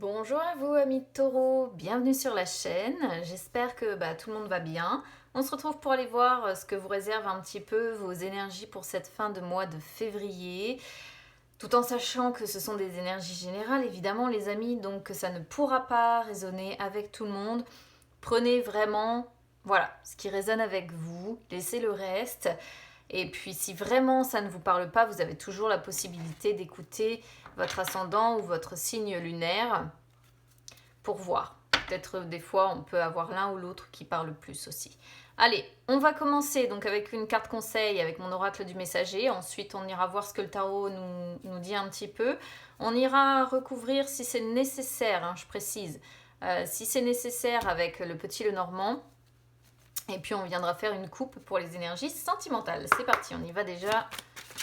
Bonjour à vous amis de Taureau, bienvenue sur la chaîne, j'espère que tout le monde va bien. On se retrouve pour aller voir ce que vous réserve un petit peu vos énergies pour cette fin de mois de février, tout en sachant que ce sont des énergies générales évidemment les amis, donc que ça ne pourra pas résonner avec tout le monde. Prenez vraiment, voilà, ce qui résonne avec vous, laissez le reste. Et puis si vraiment ça ne vous parle pas, vous avez toujours la possibilité d'écouter votre ascendant ou votre signe lunaire pour voir. Peut-être des fois on peut avoir l'un ou l'autre qui parle plus aussi. Allez, on va commencer donc avec une carte conseil avec mon oracle du messager. Ensuite on ira voir ce que le tarot nous dit un petit peu. On ira recouvrir si c'est nécessaire, hein, je précise, si c'est nécessaire avec le petit Lenormand. Et puis on viendra faire une coupe pour les énergies sentimentales. C'est parti, on y va déjà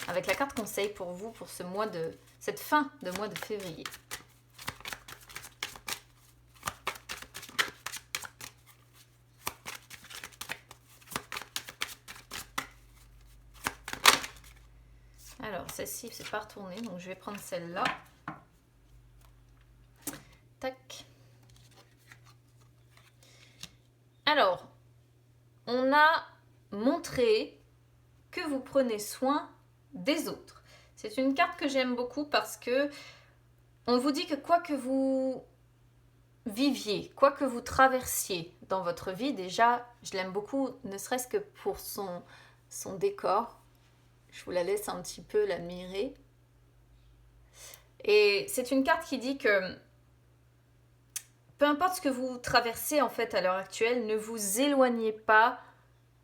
avec la carte conseil pour vous pour cette fin de mois de février. Alors celle-ci c'est pas retourné, donc je vais prendre celle-là. Tac. Alors, on a montré que vous prenez soin des autres. C'est une carte que j'aime beaucoup parce que on vous dit que quoi que vous viviez, quoi que vous traversiez dans votre vie, déjà, je l'aime beaucoup, ne serait-ce que pour son décor. Je vous la laisse un petit peu l'admirer. Et c'est une carte qui dit que peu importe ce que vous traversez en fait à l'heure actuelle, ne vous éloignez pas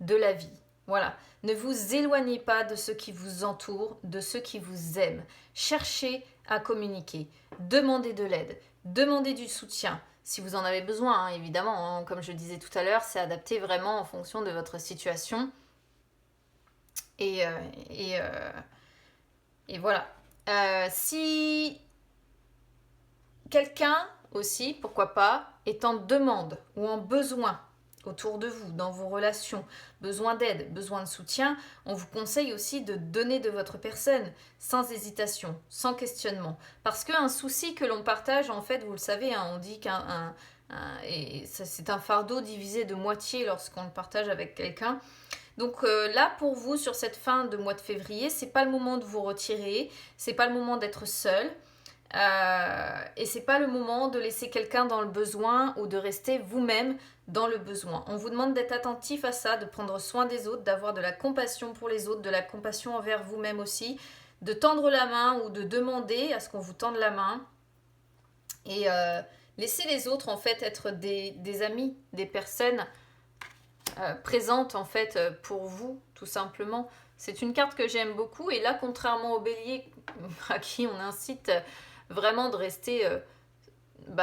de la vie. Voilà, ne vous éloignez pas de ceux qui vous entourent, de ceux qui vous aiment. Cherchez à communiquer, demandez de l'aide, demandez du soutien. Si vous en avez besoin, hein, évidemment, hein, comme je disais tout à l'heure, c'est adapté vraiment en fonction de votre situation. Et, euh, et, euh, et voilà. Si quelqu'un aussi, pourquoi pas, est en demande ou en besoin autour de vous, dans vos relations, besoin d'aide, besoin de soutien, on vous conseille aussi de donner de votre personne, sans hésitation, sans questionnement. Parce qu'un souci que l'on partage, en fait, vous le savez, hein, on dit et c'est un fardeau divisé de moitié lorsqu'on le partage avec quelqu'un. Donc là, pour vous, sur cette fin de mois de février, c'est pas le moment de vous retirer, c'est pas le moment d'être seul. Et c'est pas le moment de laisser quelqu'un dans le besoin ou de rester vous-même dans le besoin. On vous demande d'être attentif à ça, de prendre soin des autres, d'avoir de la compassion pour les autres, de la compassion envers vous-même aussi, de tendre la main ou de demander à ce qu'on vous tende la main. Et laisser les autres en fait être des amis, des personnes présentes en fait pour vous tout simplement. C'est une carte que j'aime beaucoup et là contrairement au bélier à qui on incite vraiment de rester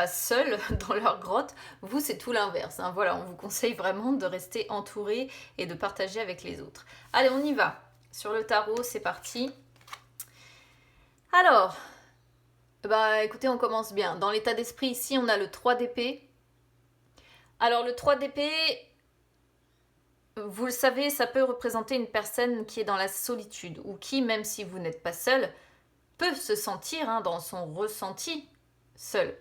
seuls dans leur grotte, vous c'est tout l'inverse, hein. Voilà, on vous conseille vraiment de rester entouré et de partager avec les autres. Allez, on y va sur le tarot, c'est parti. Alors, écoutez, on commence bien. Dans l'état d'esprit ici, on a le 3 d'épée. Alors le 3 d'épée, vous le savez, ça peut représenter une personne qui est dans la solitude ou qui, même si vous n'êtes pas seul, peut se sentir dans son ressenti seul.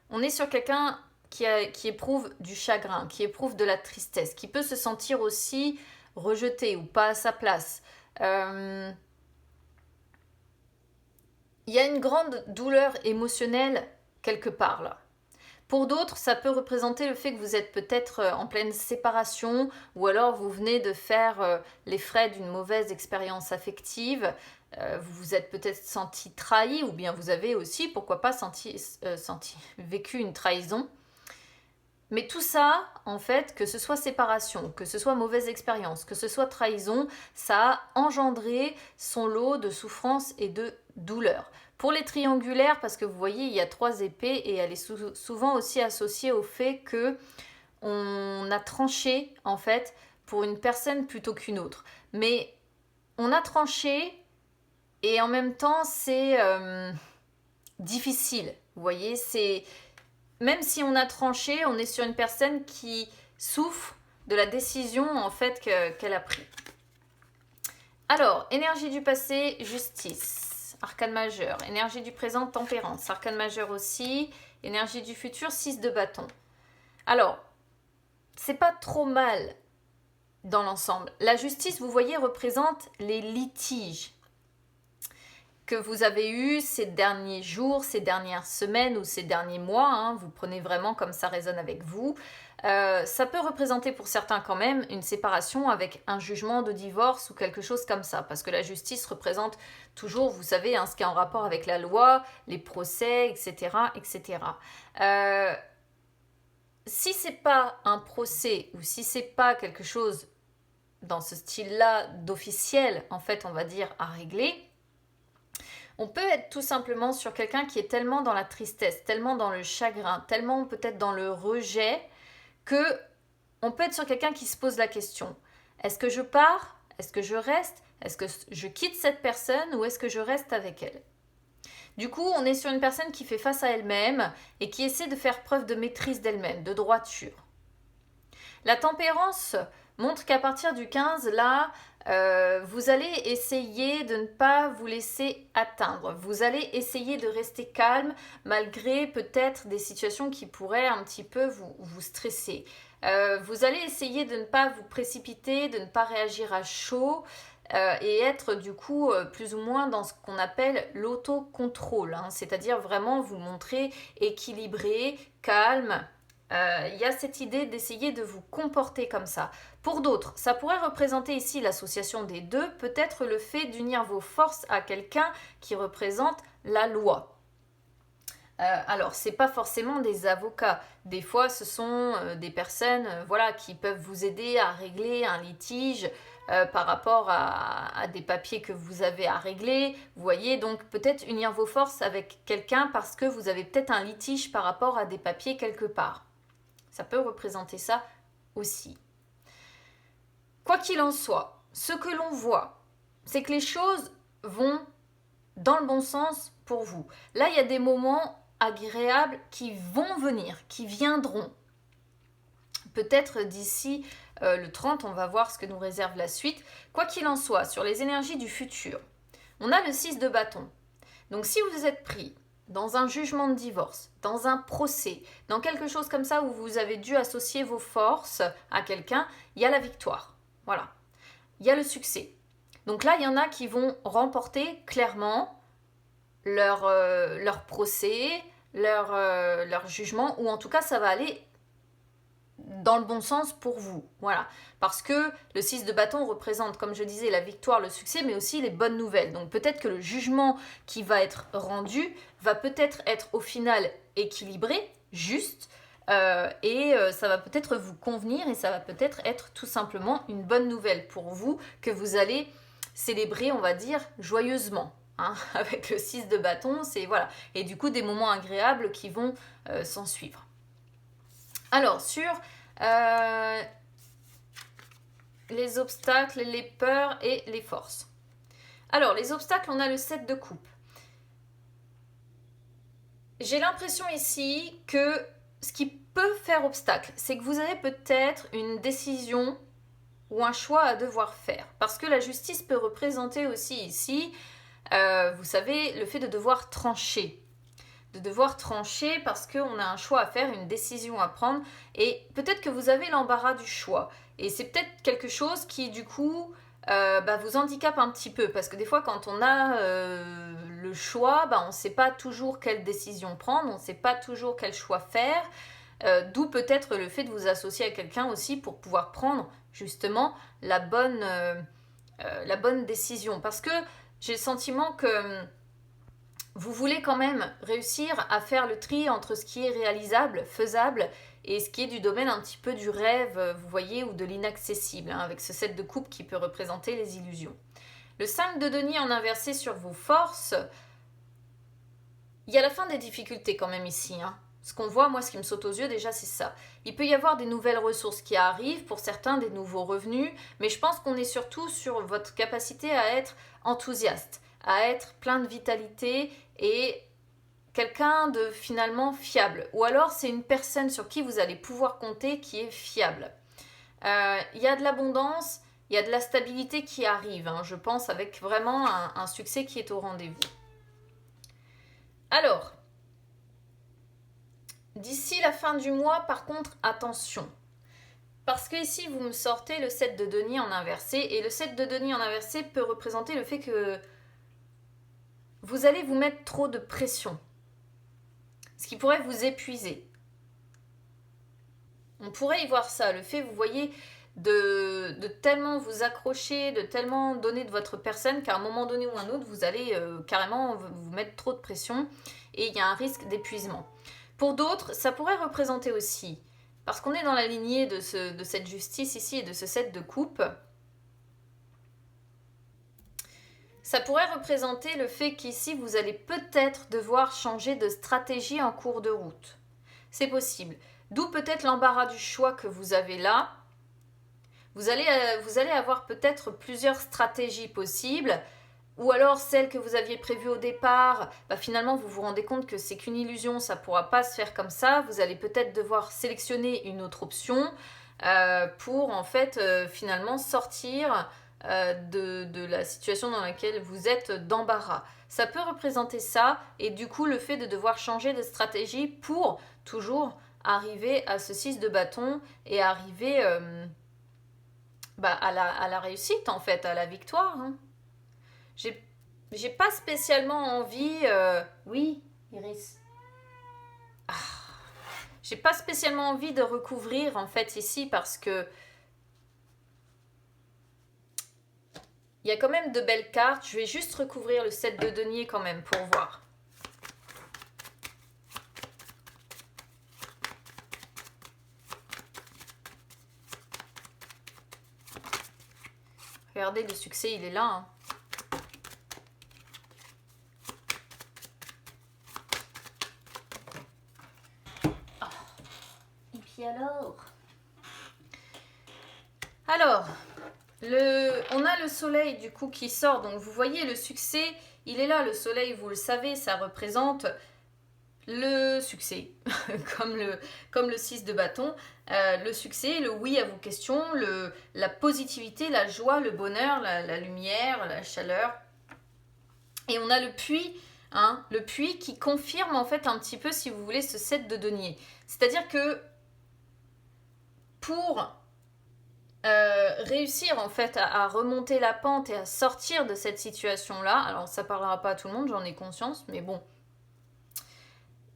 On est sur quelqu'un qui éprouve du chagrin, qui éprouve de la tristesse, qui peut se sentir aussi rejeté ou pas à sa place. Il y a une grande douleur émotionnelle quelque part là. Pour d'autres, ça peut représenter le fait que vous êtes peut-être en pleine séparation ou alors vous venez de faire les frais d'une mauvaise expérience affective. Vous vous êtes peut-être senti trahi ou bien vous avez aussi, pourquoi pas, vécu une trahison. Mais tout ça, en fait, que ce soit séparation, que ce soit mauvaise expérience, que ce soit trahison, ça a engendré son lot de souffrance et de douleur. Pour les triangulaires, parce que vous voyez, il y a 3 épées et elle est souvent aussi associée au fait que on a tranché, en fait, pour une personne plutôt qu'une autre. Mais on a tranché et en même temps, c'est difficile. Vous voyez, c'est même si on a tranché, on est sur une personne qui souffre de la décision en fait qu'elle a prise. Alors, énergie du passé, justice. arcane majeur. Énergie du présent, tempérance. Arcane majeur aussi. Énergie du futur, 6 de bâton. Alors, c'est pas trop mal dans l'ensemble. La justice, vous voyez, représente les litiges que vous avez eus ces derniers jours, ces dernières semaines ou ces derniers mois. Hein, vous prenez vraiment comme ça résonne avec vous. Ça peut représenter pour certains quand même une séparation avec un jugement de divorce ou quelque chose comme ça, parce que la justice représente toujours, vous savez, hein, ce qui est en rapport avec la loi, les procès, etc. etc. Si c'est pas un procès ou si c'est pas quelque chose dans ce style-là d'officiel, en fait, on va dire, à régler, on peut être tout simplement sur quelqu'un qui est tellement dans la tristesse, tellement dans le chagrin, tellement peut-être dans le rejet, que on peut être sur quelqu'un qui se pose la question. Est-ce que je pars? Est-ce que je reste? Est-ce que je quitte cette personne ou est-ce que je reste avec elle? Du coup, on est sur une personne qui fait face à elle-même et qui essaie de faire preuve de maîtrise d'elle-même, de droiture. La tempérance montre qu'à partir du 15, là, vous allez essayer de ne pas vous laisser atteindre. Vous allez essayer de rester calme malgré peut-être des situations qui pourraient un petit peu vous stresser. Vous allez essayer de ne pas vous précipiter, de ne pas réagir à chaud et être du coup plus ou moins dans ce qu'on appelle l'autocontrôle. Hein, c'est-à-dire vraiment vous montrer équilibré, calme. Il y a cette idée d'essayer de vous comporter comme ça. Pour d'autres, ça pourrait représenter ici l'association des deux, peut-être le fait d'unir vos forces à quelqu'un qui représente la loi. Alors, ce n'est pas forcément des avocats. Des fois, ce sont des personnes voilà, qui peuvent vous aider à régler un litige par rapport à des papiers que vous avez à régler. Vous voyez, donc peut-être unir vos forces avec quelqu'un parce que vous avez peut-être un litige par rapport à des papiers quelque part. Ça peut représenter ça aussi. Quoi qu'il en soit, ce que l'on voit, c'est que les choses vont dans le bon sens pour vous. Là, il y a des moments agréables qui vont venir, qui viendront. Peut-être d'ici le 30, on va voir ce que nous réserve la suite. Quoi qu'il en soit, sur les énergies du futur, on a le 6 de bâton. Donc si vous êtes pris dans un jugement de divorce, dans un procès, dans quelque chose comme ça où vous avez dû associer vos forces à quelqu'un, il y a la victoire. Voilà. Il y a le succès. Donc là, il y en a qui vont remporter clairement leur procès, leur jugement, ou en tout cas, ça va aller dans le bon sens pour vous. Voilà. Parce que le 6 de bâton représente, comme je disais, la victoire, le succès, mais aussi les bonnes nouvelles. Donc peut-être que le jugement qui va être rendu va peut-être être au final équilibré, juste, et ça va peut-être vous convenir et ça va peut-être être tout simplement une bonne nouvelle pour vous que vous allez célébrer, on va dire, joyeusement. Hein, avec le 6 de bâton, c'est voilà. Et du coup, des moments agréables qui vont s'en suivre. Alors, sur les obstacles, les peurs et les forces. Alors, les obstacles, on a le 7 de coupe. J'ai l'impression ici que ce qui peut faire obstacle, c'est que vous avez peut-être une décision ou un choix à devoir faire. Parce que la justice peut représenter aussi ici, vous savez, le fait de devoir trancher. De devoir trancher parce qu'on a un choix à faire, une décision à prendre. Et peut-être que vous avez l'embarras du choix. Et c'est peut-être quelque chose qui, du coup, vous handicape un petit peu. Parce que des fois, quand on a le choix, on ne sait pas toujours quelle décision prendre, on ne sait pas toujours quel choix faire. D'où peut-être le fait de vous associer à quelqu'un aussi pour pouvoir prendre justement la bonne décision. Parce que j'ai le sentiment que vous voulez quand même réussir à faire le tri entre ce qui est réalisable, faisable, et ce qui est du domaine un petit peu du rêve, vous voyez, ou de l'inaccessible, hein, avec ce 7 de coupe qui peut représenter les illusions. Le 5 de denier en inversé sur vos forces, il y a la fin des difficultés quand même ici. Hein. Ce qu'on voit, moi, ce qui me saute aux yeux, déjà, c'est ça. Il peut y avoir des nouvelles ressources qui arrivent, pour certains, des nouveaux revenus, mais je pense qu'on est surtout sur votre capacité à être enthousiaste, à être plein de vitalité et quelqu'un de finalement fiable. Ou alors, c'est une personne sur qui vous allez pouvoir compter qui est fiable. Il y a de l'abondance, il y a de la stabilité qui arrive, hein, je pense, avec vraiment un succès qui est au rendez-vous. Alors, d'ici la fin du mois, par contre, attention. Parce que ici, vous me sortez le 7 de denier en inversé. Et le 7 de denier en inversé peut représenter le fait que vous allez vous mettre trop de pression. Ce qui pourrait vous épuiser. On pourrait y voir ça. Le fait, vous voyez, de tellement vous accrocher, de tellement donner de votre personne qu'à un moment donné ou un autre, vous allez carrément vous mettre trop de pression. Et il y a un risque d'épuisement. Pour d'autres, ça pourrait représenter aussi... Parce qu'on est dans la lignée de cette justice ici et de ce 7 de coupe. Ça pourrait représenter le fait qu'ici, vous allez peut-être devoir changer de stratégie en cours de route. C'est possible. D'où peut-être l'embarras du choix que vous avez là. Vous allez avoir peut-être plusieurs stratégies possibles. Ou alors celle que vous aviez prévue au départ, finalement vous vous rendez compte que c'est qu'une illusion, ça ne pourra pas se faire comme ça. Vous allez peut-être devoir sélectionner une autre option pour en fait finalement sortir de la situation dans laquelle vous êtes d'embarras. Ça peut représenter ça et du coup le fait de devoir changer de stratégie pour toujours arriver à ce 6 de bâton et arriver à la réussite en fait, à la victoire. J'ai pas spécialement envie... Oui, Iris. J'ai pas spécialement envie de recouvrir en fait ici parce que il y a quand même de belles cartes. Je vais juste recouvrir le 7 de denier quand même pour voir. Regardez, le succès, il est là. Hein. Alors, on a le soleil du coup qui sort. Donc vous voyez le succès, il est là. Le soleil, vous le savez, ça représente le succès. comme le 6 de bâton. Le succès, le oui à vos questions, la positivité, la joie, le bonheur, la lumière, la chaleur. Et on a le puits. Le puits qui confirme en fait un petit peu, si vous voulez, ce 7 de denier. C'est-à-dire que pour réussir en fait à remonter la pente et à sortir de cette situation-là, alors ça parlera pas à tout le monde, j'en ai conscience, mais bon,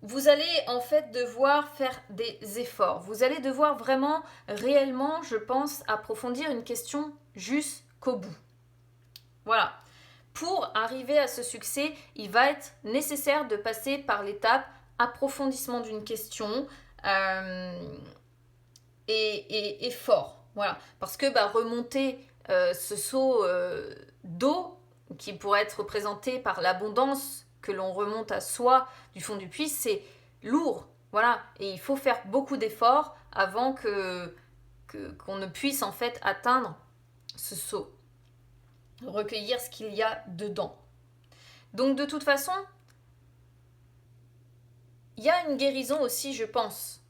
vous allez en fait devoir faire des efforts. Vous allez devoir vraiment, réellement, je pense, approfondir une question jusqu'au bout. Voilà. Pour arriver à ce succès, il va être nécessaire de passer par l'étape approfondissement d'une question et fort. Voilà. Parce que remonter ce seau d'eau qui pourrait être représenté par l'abondance que l'on remonte à soi du fond du puits, c'est lourd. Voilà. Et il faut faire beaucoup d'efforts avant qu'on ne puisse en fait atteindre ce seau. Recueillir ce qu'il y a dedans. Donc de toute façon, il y a une guérison aussi, je pense,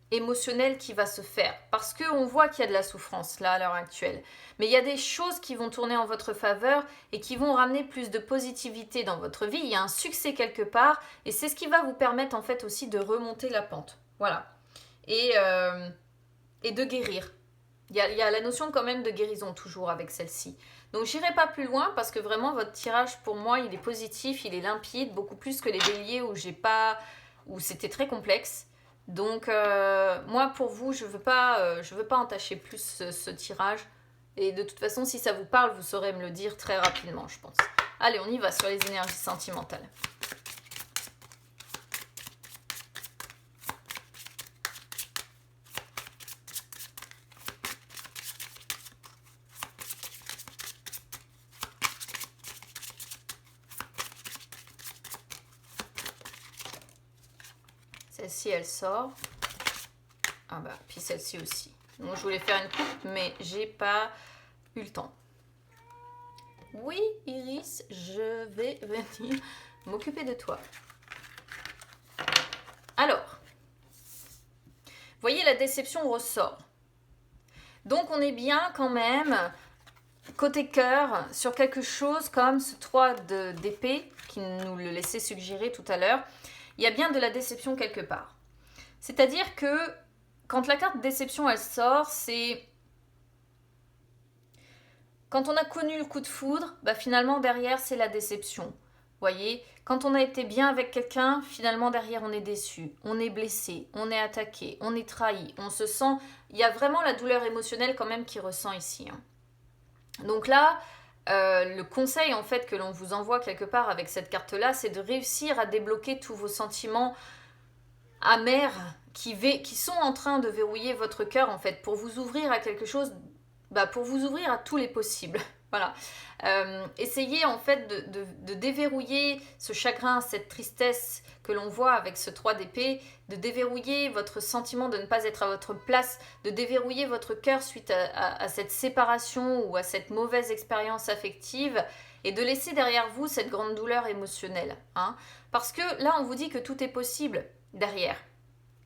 émotionnelle qui va se faire. Parce qu'on voit qu'il y a de la souffrance là à l'heure actuelle. Mais il y a des choses qui vont tourner en votre faveur et qui vont ramener plus de positivité dans votre vie. Il y a un succès quelque part et c'est ce qui va vous permettre en fait aussi de remonter la pente. Voilà. Et de guérir. Il y a la notion quand même de guérison toujours avec celle-ci. Donc j'irai pas plus loin parce que vraiment votre tirage pour moi il est positif, il est limpide, beaucoup plus que les béliers où c'était très complexe. Donc moi pour vous je veux pas entacher plus ce tirage. Et de toute façon si ça vous parle vous saurez me le dire très rapidement je pense. Allez on y va sur les énergies sentimentales. Celle-ci elle sort. Ah puis celle-ci aussi. Donc je voulais faire une coupe mais j'ai pas eu le temps. Oui Iris, je vais venir m'occuper de toi. Alors, voyez la déception ressort. Donc on est bien quand même côté cœur, sur quelque chose comme ce 3 d'épée, qui nous le laissait suggérer tout à l'heure, il y a bien de la déception quelque part. C'est-à-dire que quand la carte déception elle sort, c'est quand on a connu le coup de foudre, bah finalement derrière c'est la déception. Voyez, quand on a été bien avec quelqu'un, finalement derrière on est déçu, on est blessé, on est attaqué, on est trahi, on se sent... Il y a vraiment la douleur émotionnelle quand même qui ressent ici. Donc là, le conseil en fait que l'on vous envoie quelque part avec cette carte-là, c'est de réussir à débloquer tous vos sentiments amers qui sont en train de verrouiller votre cœur en fait, pour vous ouvrir à quelque chose, pour vous ouvrir à tous les possibles. Voilà. Essayez en fait de déverrouiller ce chagrin, cette tristesse que l'on voit avec ce 3 d'épée, de déverrouiller votre sentiment de ne pas être à votre place, de déverrouiller votre cœur suite à cette séparation ou à cette mauvaise expérience affective et de laisser derrière vous cette grande douleur émotionnelle. Parce que là, on vous dit que tout est possible derrière.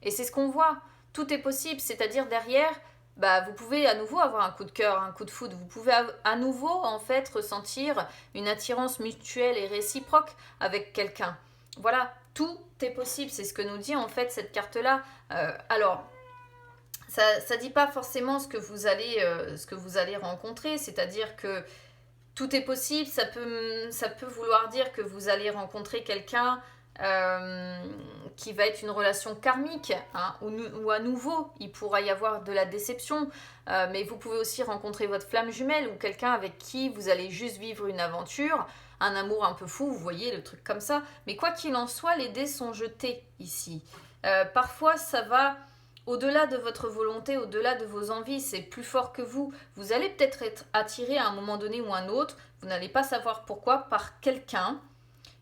Et c'est ce qu'on voit. Tout est possible, c'est-à-dire derrière... vous pouvez à nouveau avoir un coup de cœur, un coup de foudre. Vous pouvez à nouveau en fait ressentir une attirance mutuelle et réciproque avec quelqu'un. Voilà, tout est possible. C'est ce que nous dit en fait cette carte-là. Alors, ça dit pas forcément ce que vous allez rencontrer. C'est-à-dire que tout est possible. Ça peut vouloir dire que vous allez rencontrer quelqu'un qui va être une relation karmique, ou à nouveau il pourra y avoir de la déception, mais vous pouvez aussi rencontrer votre flamme jumelle ou quelqu'un avec qui vous allez juste vivre une aventure, un amour un peu fou, vous voyez, le truc comme ça. Mais quoi qu'il en soit, les dés sont jetés ici. Parfois ça va au-delà de votre volonté, au-delà de vos envies, c'est plus fort que vous. Vous allez peut-être être attiré à un moment donné ou un autre, vous n'allez pas savoir pourquoi, par quelqu'un.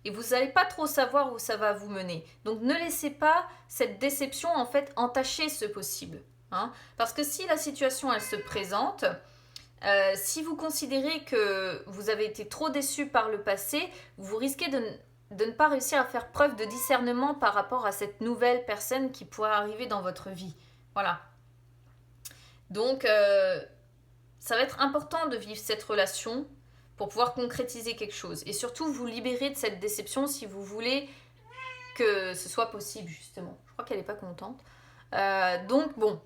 Et vous n'allez pas trop savoir où ça va vous mener. Donc ne laissez pas cette déception en fait entacher ce possible. Parce que si la situation elle se présente, si vous considérez que vous avez été trop déçu par le passé, vous risquez de ne pas réussir à faire preuve de discernement par rapport à cette nouvelle personne qui pourrait arriver dans votre vie. Voilà. Donc ça va être important de vivre cette relation pour pouvoir concrétiser quelque chose. Et surtout, vous libérer de cette déception si vous voulez que ce soit possible, justement. Je crois qu'elle n'est pas contente. Donc, bon.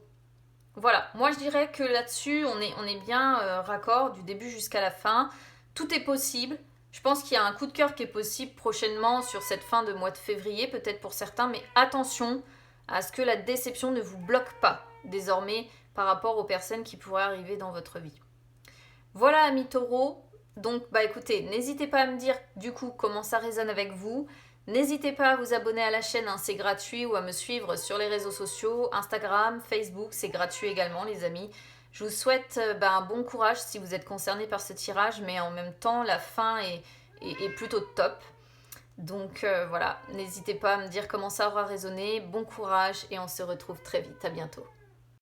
Voilà. Moi, je dirais que là-dessus, on est bien raccord du début jusqu'à la fin. Tout est possible. Je pense qu'il y a un coup de cœur qui est possible prochainement sur cette fin de mois de février, peut-être pour certains. Mais attention à ce que la déception ne vous bloque pas, désormais, par rapport aux personnes qui pourraient arriver dans votre vie. Voilà, amis taureaux. Donc, écoutez, n'hésitez pas à me dire du coup comment ça résonne avec vous. N'hésitez pas à vous abonner à la chaîne, c'est gratuit, ou à me suivre sur les réseaux sociaux, Instagram, Facebook, c'est gratuit également les amis. Je vous souhaite un bon courage si vous êtes concernés par ce tirage, mais en même temps la fin est plutôt top. Donc voilà, n'hésitez pas à me dire comment ça aura résonné, bon courage et on se retrouve très vite, à bientôt.